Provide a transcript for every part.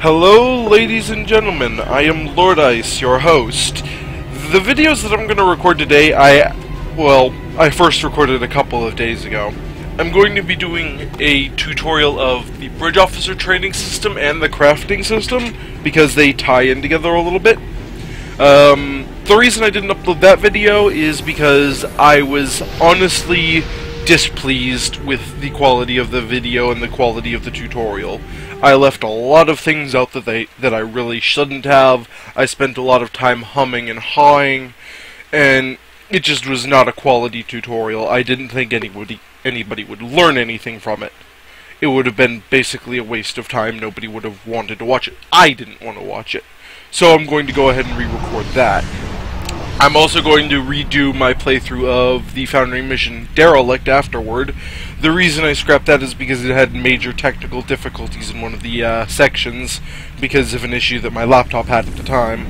Hello, ladies and gentlemen. I am Lord Ice, your host. The videos that I'm going to record today, I first recorded a couple of days ago. I'm going to be doing a tutorial of the bridge officer training system and the crafting system, because they tie in together a little bit. The reason I didn't upload that video is because I was honestly displeased with the quality of the video and the quality of the tutorial. I left a lot of things out that I really shouldn't have. I spent a lot of time humming and hawing, and it just was not a quality tutorial. I didn't think anybody would learn anything from it. It would have been basically a waste of time. Nobody would have wanted to watch it. I didn't want to watch it. So I'm going to go ahead and re-record that. I'm also going to redo my playthrough of the Foundry Mission Derelict afterward. The reason I scrapped that is because it had major technical difficulties in one of the sections because of an issue that my laptop had at the time.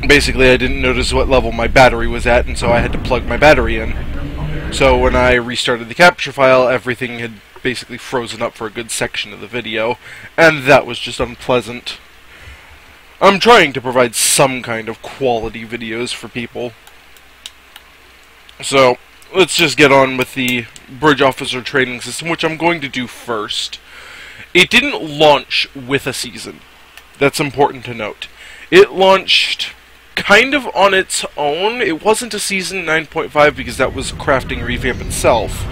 Basically, I didn't notice what level my battery was at, and so I had to plug my battery in. So when I restarted the capture file, everything had basically frozen up for a good section of the video, and that was just unpleasant. I'm trying to provide some kind of quality videos for people. So, let's just get on with the bridge officer training system, which I'm going to do first. It didn't launch with a season. That's important to note. It launched kind of on its own. It wasn't a season 9.5 because that was crafting revamp itself.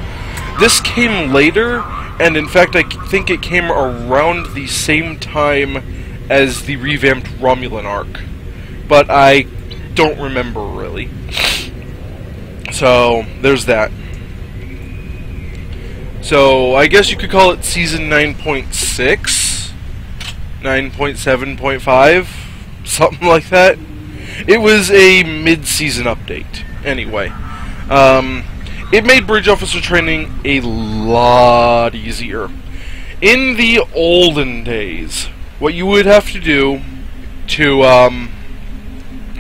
This came later, and in fact I think it came around the same time as the revamped Romulan arc, but I don't remember really. So there's that. So I guess you could call it season 9.6, 9.7.5, something like that. It was a mid-season update. Anyway, it made bridge officer training a lot easier. In the olden days, what you would have to do to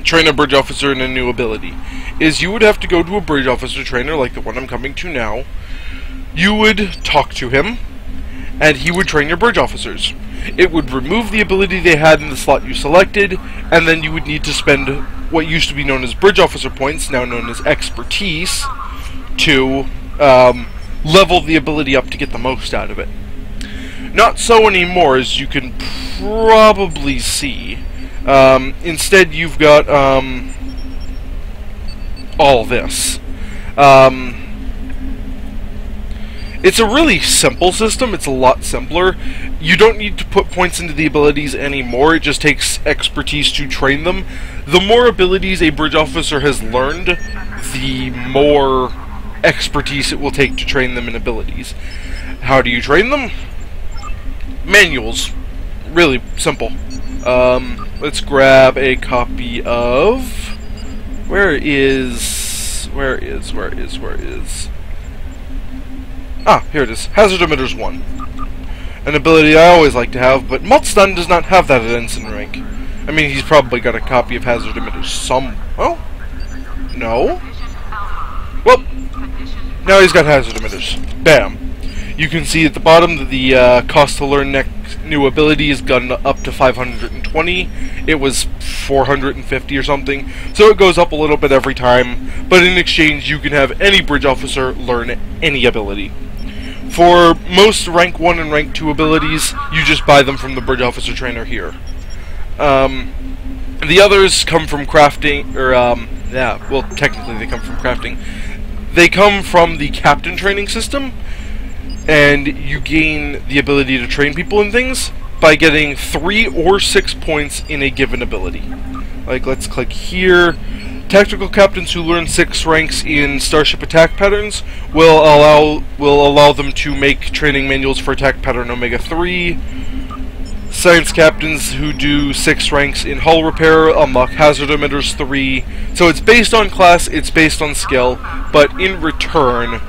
train a bridge officer in a new ability is you would have to go to a bridge officer trainer like the one I'm coming to now. You would talk to him, and he would train your bridge officers. It would remove the ability they had in the slot you selected, and then you would need to spend what used to be known as bridge officer points, now known as expertise, to level the ability up to get the most out of it. Not so anymore, as you can probably see. Instead, you've got all this. It's a really simple system. It's a lot simpler. You don't need to put points into the abilities anymore. It just takes expertise to train them. The more abilities a bridge officer has learned, the more expertise it will take to train them in abilities. How do you train them? Manuals. Really simple. Let's grab a copy of... Where is... Ah, here it is. Hazard Emitters 1. An ability I always like to have, but Maltstun does not have that at Ensign rank. I mean, he's probably got a copy of Hazard Emitters some... Oh? No? Well, now he's got Hazard Emitters. Bam. You can see at the bottom that the cost to learn next new ability has gone up to 520. It was 450 or something, so it goes up a little bit every time, but in exchange you can have any bridge officer learn any ability. For most rank 1 and rank 2 abilities, you just buy them from the bridge officer trainer here. The others come from crafting, or yeah, well technically they come from crafting. They come from the captain training system, and you gain the ability to train people in things by getting 3 or 6 points in a given ability. Like, let's click here. Tactical captains who learn 6 ranks in Starship attack patterns will allow them to make training manuals for attack pattern Omega 3. Science captains who do 6 ranks in hull repair unlock hazard emitters 3. So it's based on class, it's based on skill, but in return,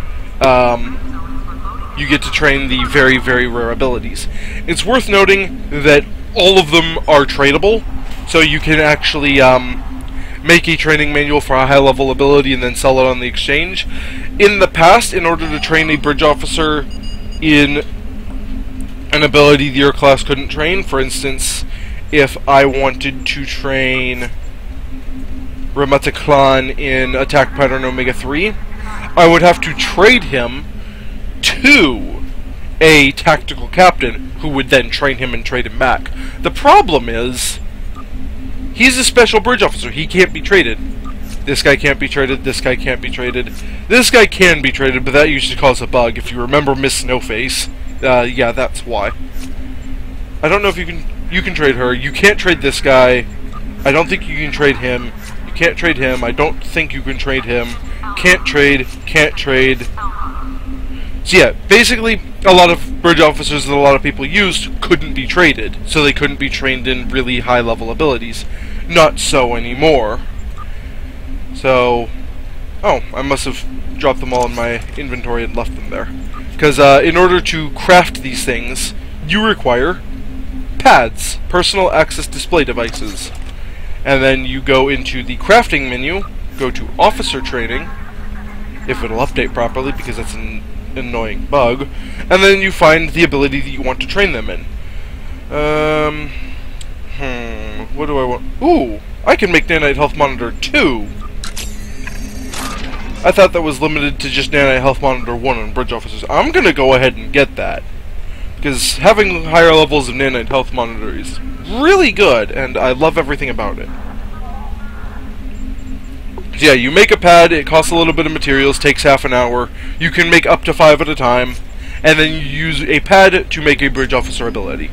you get to train the very, very rare abilities. It's worth noting that all of them are tradable, so you can actually make a training manual for a high-level ability and then sell it on the exchange. In the past, in order to train a bridge officer in an ability your class couldn't train. For instance, if I wanted to train Ramataklan in Attack Pattern Omega 3, I would have to trade him to a tactical captain who would then train him and trade him back. The problem is, he's a special bridge officer. He can't be traded. This guy can't be traded. This guy can't be traded. This guy can be traded, but that usually causes a bug. If you remember Miss Snowface, yeah, that's why. I don't know if you can trade her. You can't trade this guy. I don't think you can trade him. You can't trade him. I don't think you can trade him. Can't trade. Can't trade. So yeah, basically, a lot of bridge officers that a lot of people used couldn't be traded, so they couldn't be trained in really high-level abilities. Not so anymore. So, oh, I must have dropped them all in my inventory and left them there. Because in order to craft these things, you require pads, personal access display devices. And then you go into the crafting menu, go to officer training, if it'll update properly, because that's an annoying bug, and then you find the ability that you want to train them in. What do I want? Ooh, I can make Nanite Health Monitor 2! I thought that was limited to just Nanite Health Monitor 1 on bridge officers. I'm gonna go ahead and get that, because having higher levels of Nanite Health Monitor is really good, and I love everything about it. So yeah, you make a pad, it costs a little bit of materials, takes half an hour, you can make up to 5 at a time, and then you use a pad to make a bridge officer ability.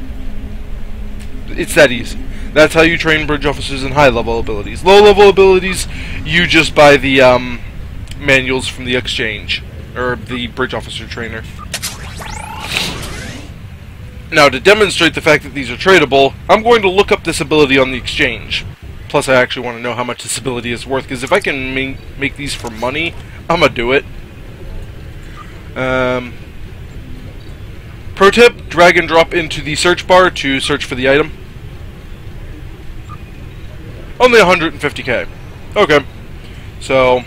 It's that easy. That's how you train bridge officers in high-level abilities. Low-level abilities, you just buy the manuals from the exchange, or the bridge officer trainer. Now, to demonstrate the fact that these are tradable, I'm going to look up this ability on the exchange. Plus, I actually want to know how much this ability is worth, because if I can make these for money, I'm going to do it. Pro tip, drag and drop into the search bar to search for the item. Only 150k. Okay. So,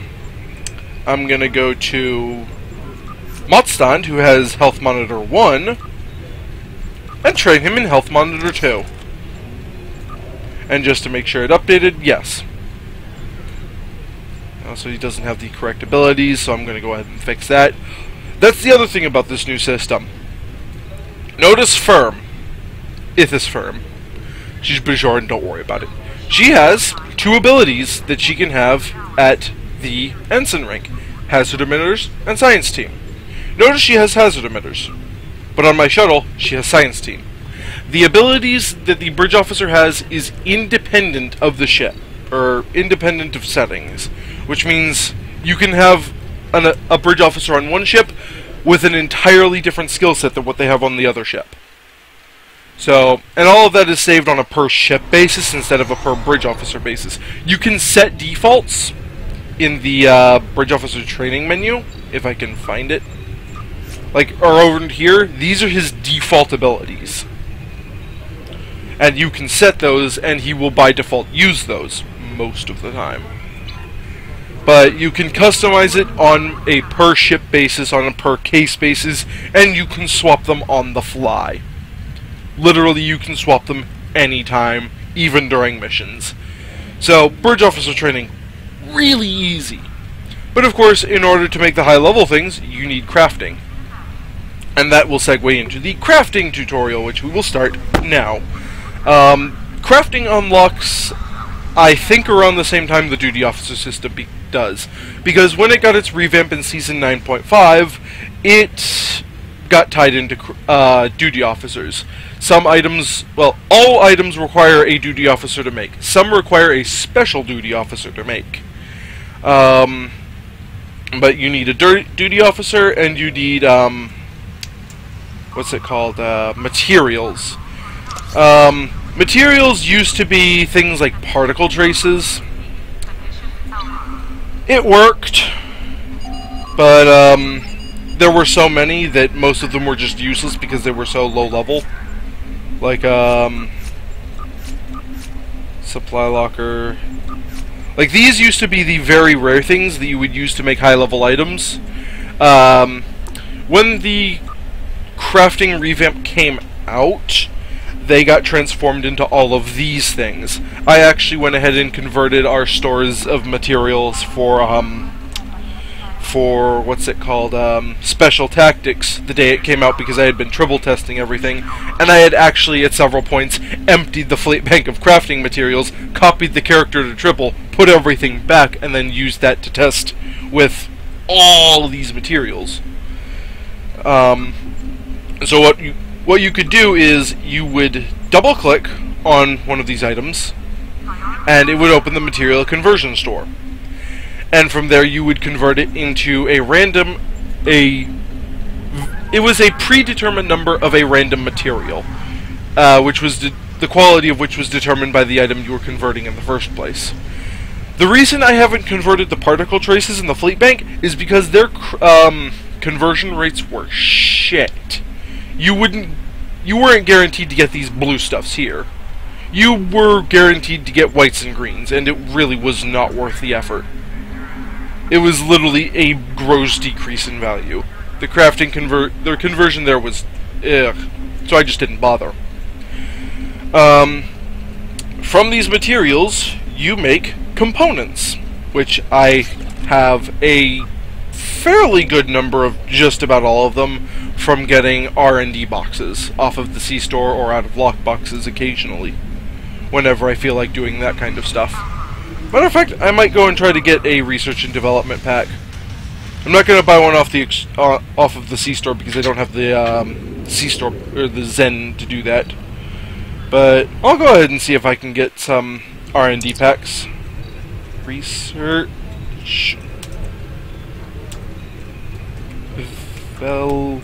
I'm going to go to Motstand, who has Health Monitor 1, and train him in Health Monitor 2. And just to make sure it updated, yes. Also, he doesn't have the correct abilities, so I'm going to go ahead and fix that. That's the other thing about this new system. Notice Firm. Ithis Firm. She's Bajoran, don't worry about it. She has 2 abilities that she can have at the Ensign rank. Hazard Emitters and Science Team. Notice she has Hazard Emitters. But on my shuttle, she has Science Team. The abilities that the bridge officer has is independent of the ship, or independent of settings, which means you can have a bridge officer on one ship with an entirely different skill set than what they have on the other ship. So, and all of that is saved on a per ship basis instead of a per bridge officer basis. You can set defaults in the bridge officer training menu, if I can find it. Like, or over here, these are his default abilities. And you can set those, and he will by default use those most of the time. But you can customize it on a per ship basis, on a per case basis, and you can swap them on the fly. Literally, you can swap them anytime, even during missions. So, bridge officer training, really easy. But of course, in order to make the high level things, you need crafting. And that will segue into the crafting tutorial, which we will start now. Crafting unlocks, I think, around the same time the duty officer system does. Because when it got its revamp in Season 9.5, it got tied into duty officers. Some items, well, all items require a duty officer to make. Some require a special duty officer to make. But you need a duty officer, and you need, what's it called? Materials. Materials used to be things like particle traces. It worked, but there were so many that most of them were just useless because they were so low level. Like, supply locker. Like, these used to be the very rare things that you would use to make high level items. When the crafting revamp came out, they got transformed into all of these things. I actually went ahead and converted our stores of materials for what's it called, Special Tactics the day it came out, because I had been triple testing everything, and I had actually at several points emptied the fleet bank of crafting materials, copied the character to triple, put everything back, and then used that to test with all these materials. So what you could do is you would double click on one of these items, and it would open the material conversion store. And from there you would convert it into a random, it was a predetermined number of a random material, which was the quality of which was determined by the item you were converting in the first place. The reason I haven't converted the particle traces in the fleet bank is because their conversion rates were shit. You weren't guaranteed to get these blue stuffs here. You were guaranteed to get whites and greens, and it really was not worth the effort. It was literally a gross decrease in value. The crafting their conversion there was ugh, so I just didn't bother. From these materials, you make components, which I have a fairly good number of just about all of them from getting R&D boxes off of the C-store or out of lock boxes occasionally, whenever I feel like doing that kind of stuff. Matter of fact, I might go and try to get a research and development pack. I'm not going to buy one off of the C-store because I don't have the C-store or the Zen to do that. But I'll go ahead and see if I can get some R&D packs. Research development.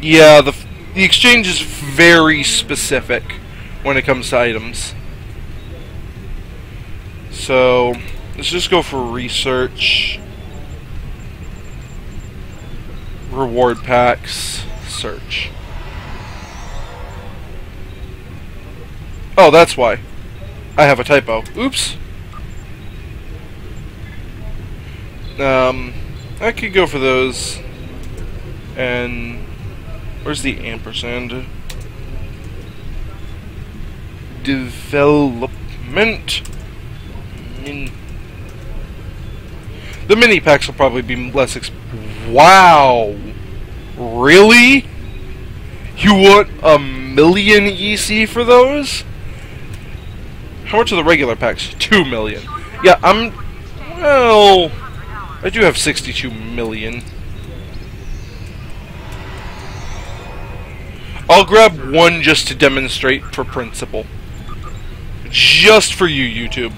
Yeah, the exchange is very specific when it comes to items. So, let's just go for research. Reward packs. Search. Oh, that's why. I have a typo. Oops. I could go for those. And where's the ampersand? Development. The mini packs will probably be less wow! Really? You want 1,000,000 EC for those? How much are the regular packs? 2 million. Yeah, well, I do have 62 million. I'll grab one just to demonstrate for principle. Just for you, YouTube.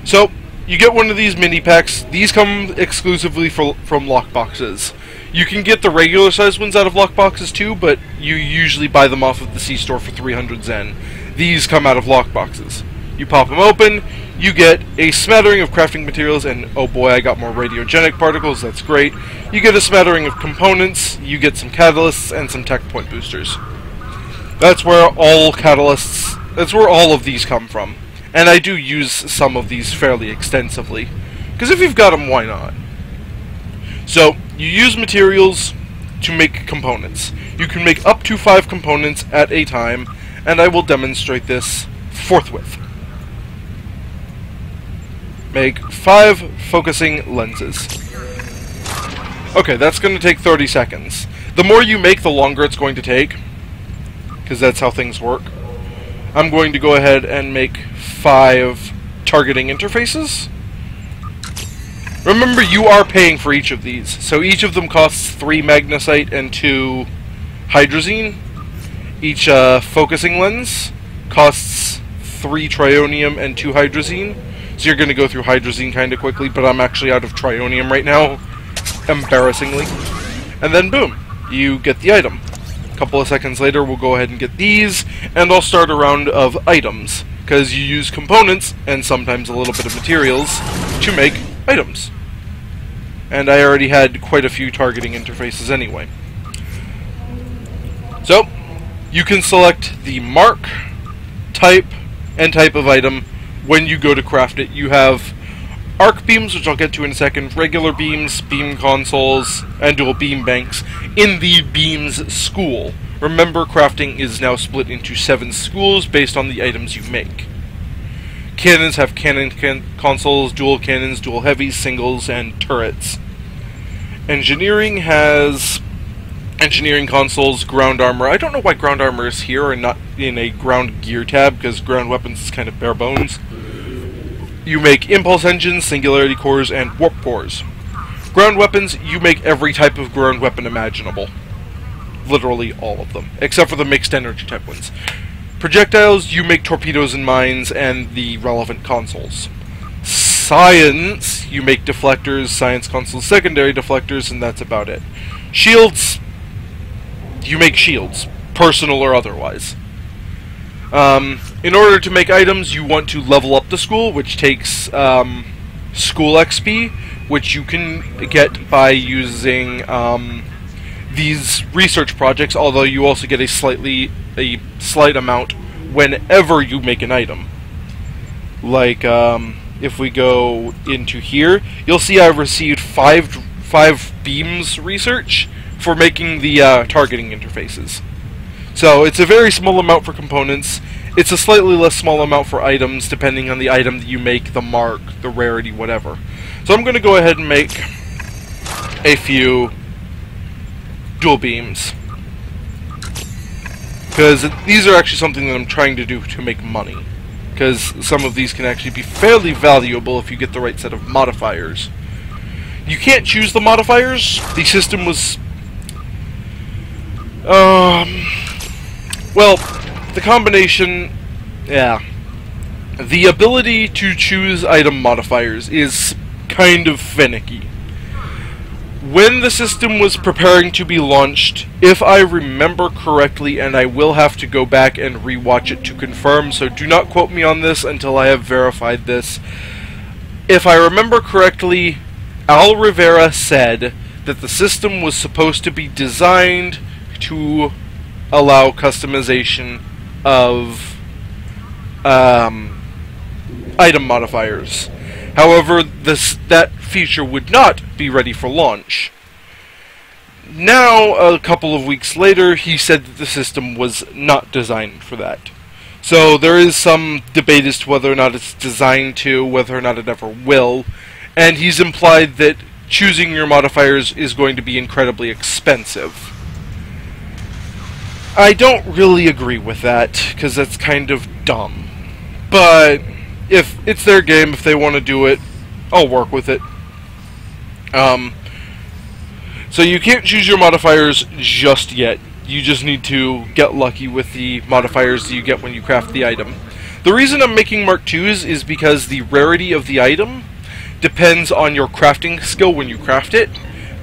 So, you get one of these mini packs. These come exclusively from lockboxes. You can get the regular size ones out of lockboxes too, but you usually buy them off of the C-store for 300 Zen. These come out of lockboxes. You pop them open, you get a smattering of crafting materials, and oh boy, I got more radiogenic particles, that's great. You get a smattering of components, you get some catalysts, and some tech point boosters. That's where all of these come from. And I do use some of these fairly extensively. Because if you've got them, why not? So, you use materials to make components. You can make up to 5 components at a time, and I will demonstrate this forthwith. Make 5 focusing lenses. Okay, that's going to take 30 seconds. The more you make, the longer it's going to take, because that's how things work. I'm going to go ahead and make 5 targeting interfaces. Remember, you are paying for each of these, so each of them costs 3 magnesite and 2 hydrazine. Each focusing lens costs 3 trionium and 2 hydrazine. So you're going to go through hydrazine kind of quickly, but I'm actually out of trionium right now, embarrassingly. And then boom, you get the item. A couple of seconds later, we'll go ahead and get these, and I'll start a round of items, because you use components, and sometimes a little bit of materials, to make items. And I already had quite a few targeting interfaces anyway. So, you can select the mark, type, and type of item. When you go to craft it, you have arc beams, which I'll get to in a second, regular beams, beam consoles, and dual beam banks in the beams school. Remember, crafting is now split into 7 schools based on the items you make. Cannons have cannon consoles, dual cannons, dual heavies, singles, and turrets. Engineering has engineering consoles, ground armor. I don't know why ground armor is here and not in a ground gear tab, because ground weapons is kind of bare bones. You make impulse engines, singularity cores, and warp cores. Ground weapons, you make every type of ground weapon imaginable. Literally all of them, except for the mixed energy type ones. Projectiles, you make torpedoes and mines, and the relevant consoles. Science, you make deflectors, science consoles, secondary deflectors, and that's about it. Shields, you make shields, personal or otherwise. In order to make items, you want to level up the school, which takes school XP, which you can get by using these research projects, although you also get a slight amount whenever you make an item. Like, if we go into here, you'll see I've received 5 beams research for making the targeting interfaces. So it's a very small amount for components. It's a slightly less small amount for items, depending on the item that you make, the mark, the rarity, whatever. So I'm going to go ahead and make a few dual beams, because these are actually something that I'm trying to do to make money, because some of these can actually be fairly valuable if you get the right set of modifiers. You can't choose the modifiers. The system was well, the combination, yeah. The ability to choose item modifiers is kind of finicky. When the system was preparing to be launched, if I remember correctly, and I will have to go back and rewatch it to confirm, so do not quote me on this until I have verified this. If I remember correctly, Al Rivera said that the system was supposed to be designed to allow customization of item modifiers. However, that feature would not be ready for launch. Now, a couple of weeks later, he said that the system was not designed for that. So there is some debate as to whether or not it's designed to, whether or not it ever will, and he's implied that choosing your modifiers is going to be incredibly expensive. I don't really agree with that, because that's kind of dumb. But if it's their game, if they want to do it, I'll work with it. So you can't choose your modifiers just yet. You just need to get lucky with the modifiers that you get when you craft the item. The reason I'm making Mark IIs is because the rarity of the item depends on your crafting skill when you craft it.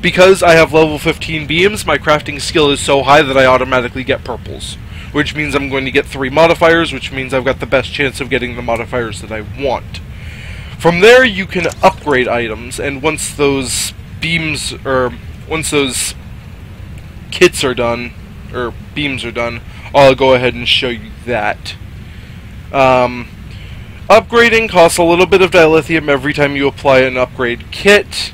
Because I have level 15 beams, my crafting skill is so high that I automatically get purples. Which means I'm going to get 3 modifiers, which means I've got the best chance of getting the modifiers that I want. From there, you can upgrade items, and once those beams, or once those kits are done, or beams are done, I'll go ahead and show you that. Upgrading costs a little bit of dilithium every time you apply an upgrade kit,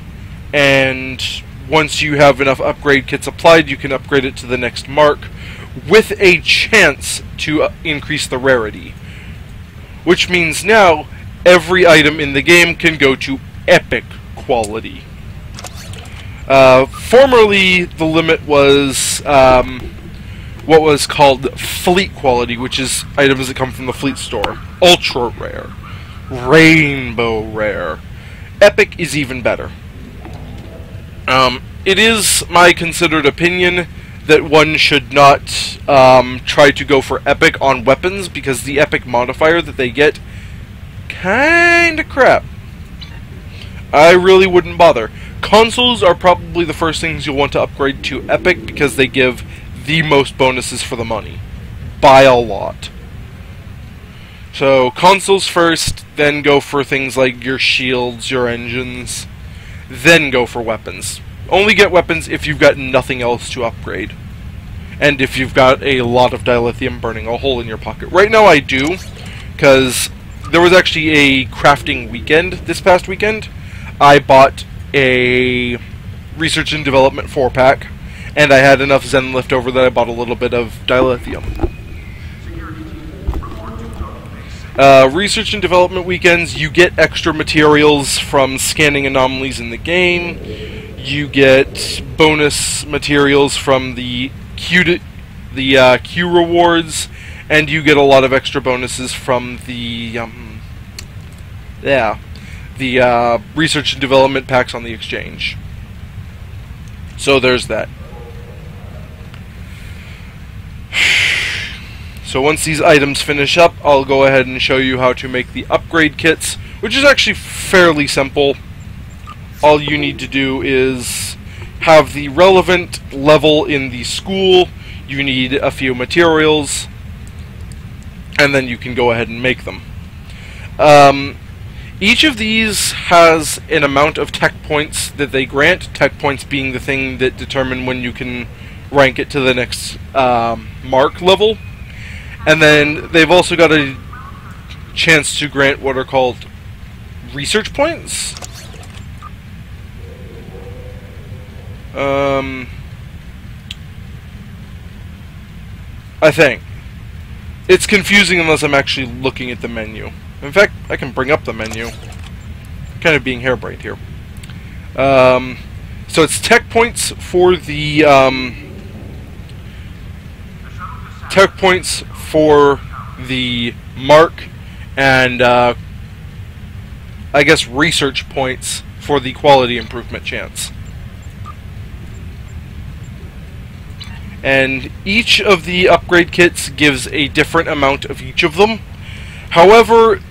and once you have enough upgrade kits applied, you can upgrade it to the next mark, with a chance to increase the rarity. Which means now, every item in the game can go to epic quality. Formerly, the limit was what was called fleet quality, which is items that come from the fleet store. Ultra rare. Rainbow rare. Epic is even better. It is my considered opinion that one should not try to go for epic on weapons, because the epic modifier that they get, kinda crap. I really wouldn't bother. Consoles are probably the first things you'll want to upgrade to epic, because they give the most bonuses for the money. By a lot. So, consoles first, then go for things like your shields, your engines, then go for weapons. Only get weapons if you've got nothing else to upgrade. And if you've got a lot of dilithium burning a hole in your pocket. Right now I do, because there was actually a crafting weekend this past weekend, I bought a Research and Development 4-pack, and I had enough Zen left over that I bought a little bit of dilithium. Research and Development weekends, you get extra materials from scanning anomalies in the game. You get bonus materials from the Q rewards, and you get a lot of extra bonuses from the Research and Development packs on the exchange. So there's that. So once these items finish up, I'll go ahead and show you how to make the upgrade kits, which is actually fairly simple. All you need to do is have the relevant level in the school, you need a few materials, and then you can go ahead and make them. Each of these has an amount of tech points that they grant, tech points being the thing that determine when you can rank it to the next mark level. And then they've also got a chance to grant what are called research points. I think. It's confusing unless I'm actually looking at the menu. In fact, I can bring up the menu. Kind of being harebrained here. So it's tech points for the mark, and I guess research points for the quality improvement chance. And each of the upgrade kits gives a different amount of each of them. However,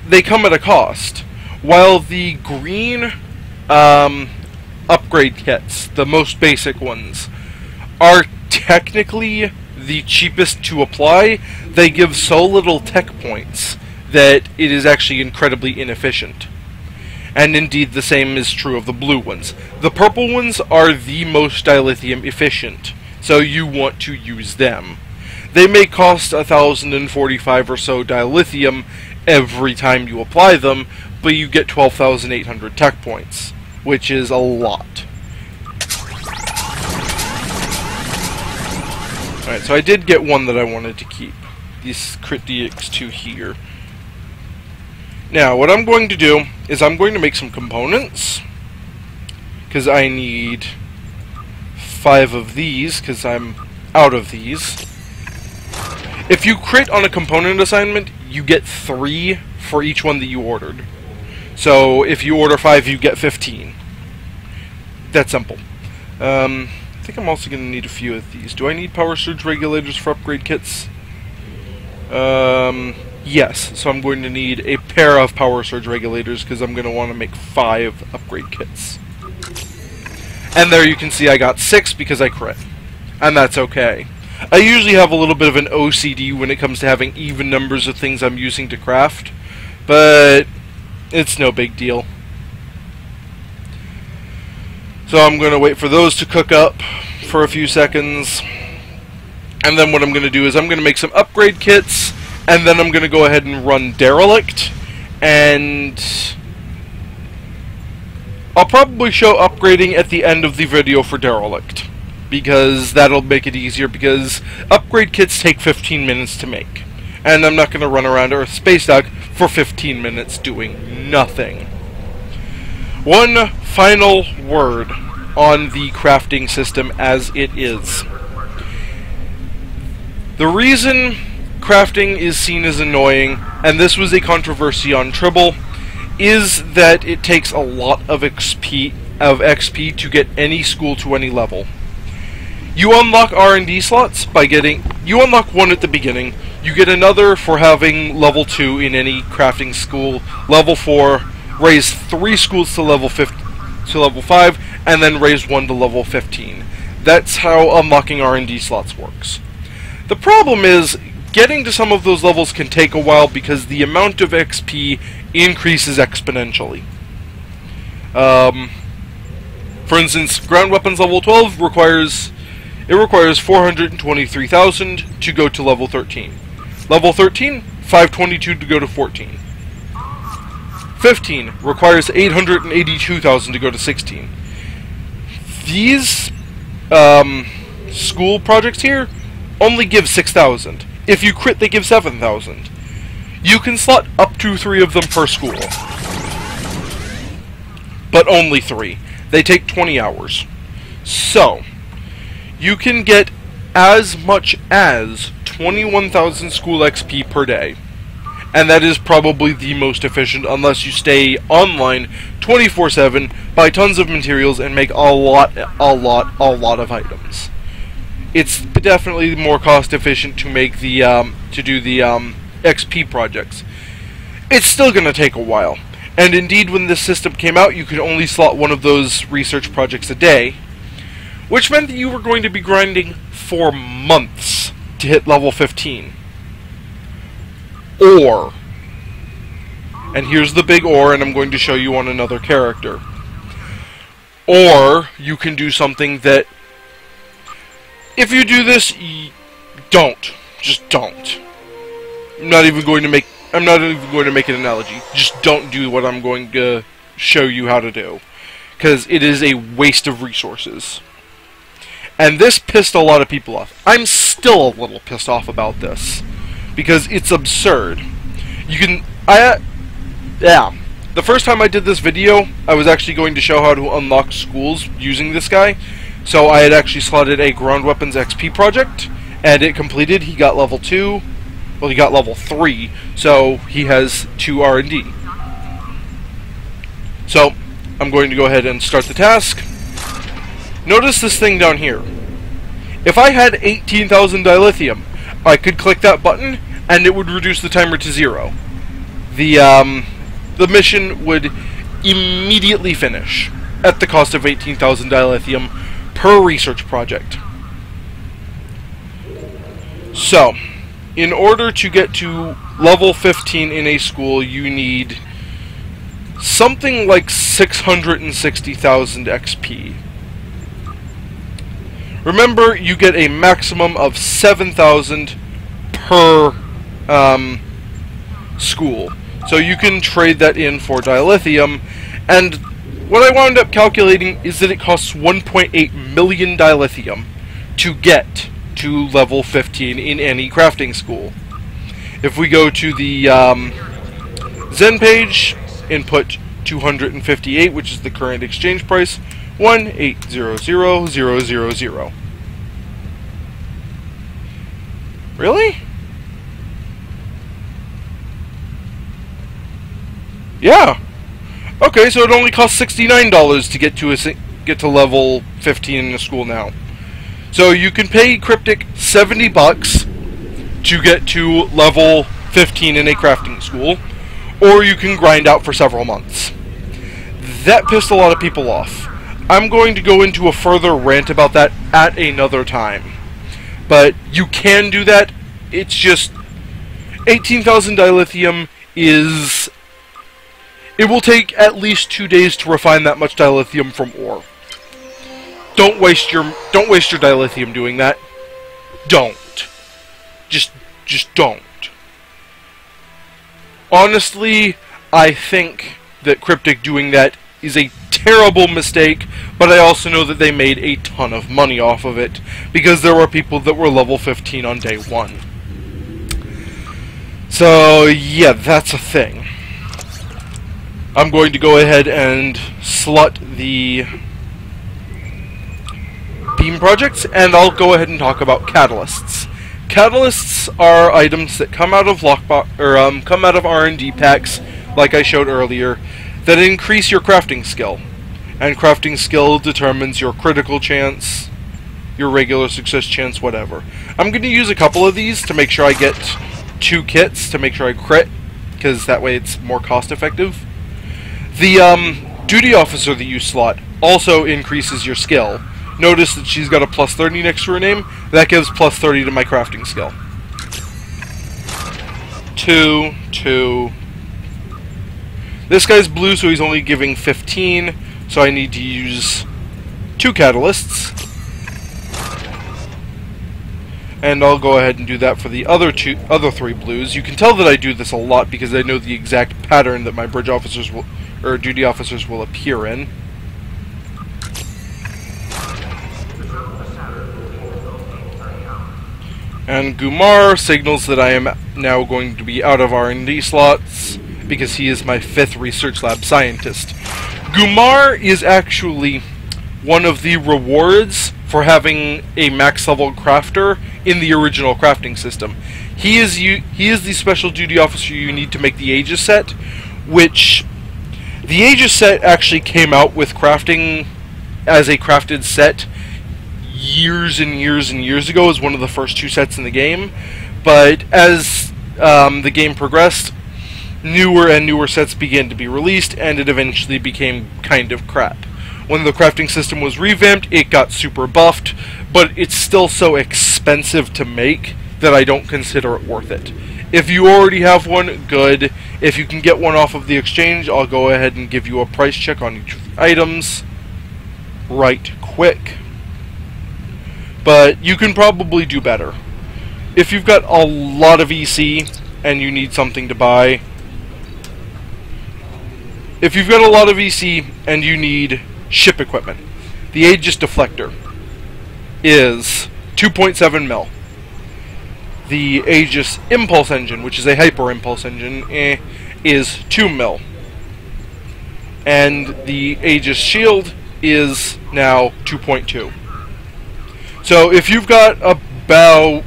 they come at a cost. While the green upgrade kits, the most basic ones, are technically the cheapest to apply, they give so little tech points that it is actually incredibly inefficient. And indeed the same is true of the blue ones. The purple ones are the most dilithium efficient, so you want to use them. They may cost 1,045 or so dilithium every time you apply them, but you get 12,800 tech points, which is a lot. Alright, so I did get one that I wanted to keep. This Crit DX2 here. Now, what I'm going to do is I'm going to make some components, because I need 5 of these, because I'm out of these. If you crit on a component assignment, you get 3 for each one that you ordered. So if you order 5, you get 15. That's simple. I think I'm also going to need a few of these. Do I need power surge regulators for upgrade kits? Yes. So I'm going to need a pair of power surge regulators because I'm going to want to make 5 upgrade kits. And there you can see I got 6 because I crit. And that's okay. I usually have a little bit of an OCD when it comes to having even numbers of things I'm using to craft, but it's no big deal. So I'm going to wait for those to cook up for a few seconds, and then what I'm going to do is I'm going to make some upgrade kits, and then I'm going to go ahead and run Derelict, and I'll probably show upgrading at the end of the video for Derelict, because that'll make it easier, because upgrade kits take 15 minutes to make. And I'm not going to run around Earth Space Dock for 15 minutes doing nothing. One final word on the crafting system as it is. The reason crafting is seen as annoying, and this was a controversy on Tribble, is that it takes a lot of XP to get any school to any level. You unlock R&D slots by getting... You unlock one at the beginning. You get another for having level 2 in any crafting school. Level 4, raise 3 schools to level 5, and then raise 1 to level 15. That's how unlocking R&D slots works. The problem is, getting to some of those levels can take a while because the amount of XP increases exponentially. For instance, ground weapons level 12 requires 423,000 to go to level 13. Level 13, 522 to go to 14. 15 requires 882,000 to go to 16. These school projects here only give 6,000. If you crit, they give 7,000. You can slot up to 3 of them per school, but only 3. They take 20 hours. So, you can get as much as 21,000 school XP per day. And that is probably the most efficient unless you stay online 24/7, buy tons of materials, and make a lot of items. It's definitely more cost efficient to make the XP projects. It's still going to take a while. And indeed, when this system came out, you could only slot one of those research projects a day, which meant that you were going to be grinding for months to hit level 15. Or, and here's the big or, and I'm going to show you on another character. Or, you can do something that, if you do this, don't. Just don't. I'm not even going to make an analogy. Just don't do what I'm going to show you how to do, because it is a waste of resources. And this pissed a lot of people off. I'm still a little pissed off about this, because it's absurd. You can... The first time I did this video, I was actually going to show how to unlock schools using this guy. So I had actually slotted a ground weapons XP project, and it completed. He got level 2. Well, he got level 3, so he has 2 R&D. So, I'm going to go ahead and start the task. Notice this thing down here. If I had 18,000 dilithium, I could click that button, and it would reduce the timer to 0. The mission would immediately finish at the cost of 18,000 dilithium per research project. So, in order to get to level 15 in a school, you need something like 660,000 XP. Remember, you get a maximum of 7,000 per school. So you can trade that in for dilithium, and what I wound up calculating is that it costs 1.8 million dilithium to get to level 15 in any crafting school. If we go to the Zen page, input 258, which is the current exchange price, 1,800,000. Really? Yeah. Okay, so it only costs $69 to get to level 15 in the school now. So you can pay Cryptic $70 to get to level 15 in a crafting school, or you can grind out for several months. That pissed a lot of people off. I'm going to go into a further rant about that at another time. But you can do that. It's just 18,000 dilithium is... It will take at least 2 days to refine that much dilithium from ore. Don't waste your dilithium doing that. Don't. Just don't. Honestly, I think that Cryptic doing that is a terrible mistake, but I also know that they made a ton of money off of it, because there were people that were level 15 on day 1. So, yeah, that's a thing. I'm going to go ahead and slot the beam projects, and I'll go ahead and talk about catalysts. Catalysts are items that come out of come out of R&D packs, like I showed earlier, that increase your crafting skill. And crafting skill determines your critical chance, your regular success chance, whatever. I'm going to use a couple of these to make sure I get 2 kits to make sure I crit, because that way it's more cost effective. The duty officer that you slot also increases your skill. Notice that she's got a plus 30 next to her name. That gives plus 30 to my crafting skill. 2, 2. This guy's blue, so he's only giving 15. So I need to use 2 catalysts. And I'll go ahead and do that for the other three blues. You can tell that I do this a lot because I know the exact pattern that my bridge officers will, or duty officers will appear in. And Gumar signals that I am now going to be out of R&D slots because he is my 5th research lab scientist. Gumar is actually one of the rewards for having a max level crafter in the original crafting system. He is the special duty officer you need to make the Aegis set, which the Aegis set actually came out with crafting as a crafted set years and years and years ago as one of the first 2 sets in the game, but as the game progressed, newer and newer sets began to be released, and it eventually became kind of crap. When the crafting system was revamped, it got super buffed, but it's still so expensive to make that I don't consider it worth it. If you already have one, good. If you can get one off of the exchange, I'll go ahead and give you a price check on each of the items right quick. But you can probably do better. If you've got a lot of EC and you need something to buy, if you've got a lot of EC and you need ship equipment, the Aegis deflector is 2.7 mil. The Aegis impulse engine, which is a hyper impulse engine, is 2 mil. And the Aegis shield is now 2.2. So if you've got about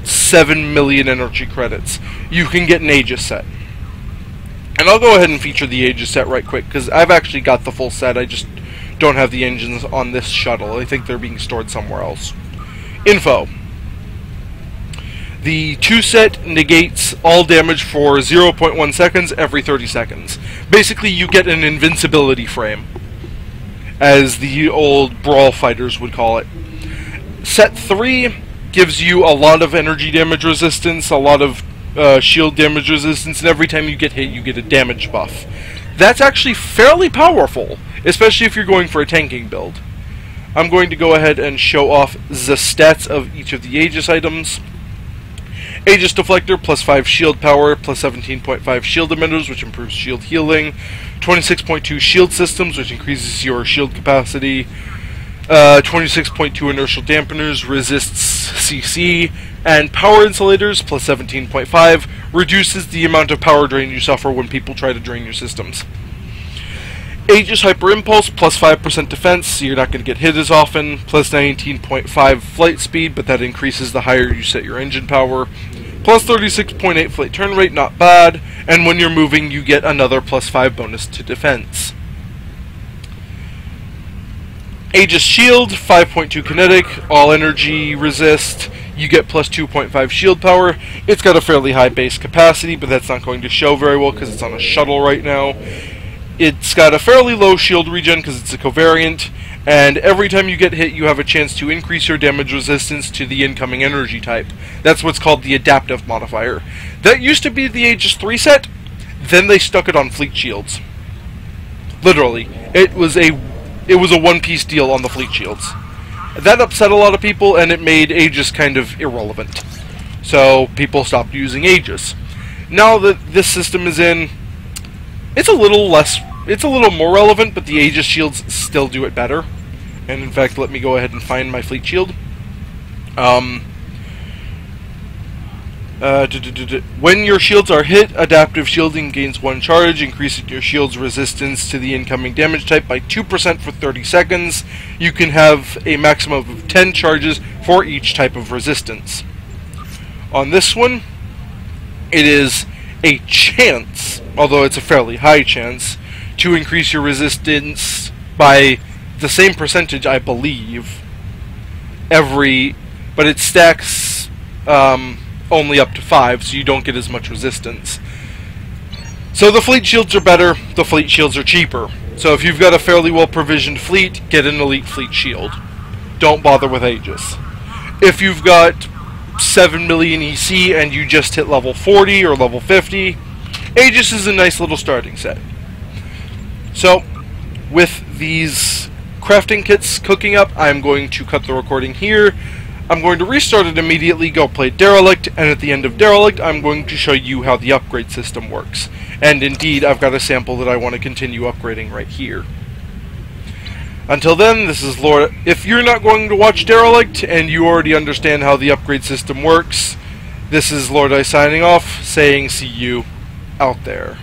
7 million energy credits, you can get an Aegis set. And I'll go ahead and feature the Aegis set right quick, because I've actually got the full set, I just don't have the engines on this shuttle. I think they're being stored somewhere else. Info. The 2 set negates all damage for 0.1 seconds every 30 seconds. Basically, you get an invincibility frame, as the old Brawl fighters would call it. Set 3 gives you a lot of energy damage resistance, a lot of shield damage resistance, and every time you get hit, you get a damage buff. That's actually fairly powerful, especially if you're going for a tanking build. I'm going to go ahead and show off the stats of each of the Aegis items. Aegis deflector, plus 5 shield power, plus 17.5 shield emitters, which improves shield healing. 26.2 shield systems, which increases your shield capacity. 26.2 inertial dampeners, resists CC, and power insulators, plus 17.5, reduces the amount of power drain you suffer when people try to drain your systems. Aegis Hyper Impulse, plus 5% defense, so you're not going to get hit as often, plus 19.5 flight speed, but that increases the higher you set your engine power, plus 36.8 flight turn rate, not bad, and when you're moving you get another plus 5 bonus to defense. Aegis Shield, 5.2 kinetic, all energy resist, you get plus 2.5 shield power. It's got a fairly high base capacity, but that's not going to show very well because it's on a shuttle right now. It's got a fairly low shield regen because it's a covariant, and every time you get hit you have a chance to increase your damage resistance to the incoming energy type. That's what's called the adaptive modifier. That used to be the Aegis 3 set, then they stuck it on fleet shields. Literally. It was a one-piece deal on the fleet shields. That upset a lot of people, and it made Aegis kind of irrelevant. So people stopped using Aegis. Now that this system is in, it's a little more relevant, but the Aegis shields still do it better. And in fact, let me go ahead and find my fleet shield. When your shields are hit, adaptive shielding gains 1 charge, increasing your shield's resistance to the incoming damage type by 2% for 30 seconds. You can have a maximum of 10 charges for each type of resistance. On this one, it is a chance, although it's a fairly high chance, to increase your resistance by the same percentage, I believe, but it stacks only up to 5, so you don't get as much resistance. So the fleet shields are better, the fleet shields are cheaper. So if you've got a fairly well provisioned fleet, get an elite fleet shield. Don't bother with Aegis. If you've got 7 million EC and you just hit level 40 or level 50, Aegis is a nice little starting set. So, with these crafting kits cooking up, I'm going to cut the recording here. I'm going to restart it immediately, go play Derelict, and at the end of Derelict, I'm going to show you how the upgrade system works. And indeed, I've got a sample that I want to continue upgrading right here. Until then, this is Lord. If you're not going to watch Derelict, and you already understand how the upgrade system works, this is Lord I signing off, saying see you out there.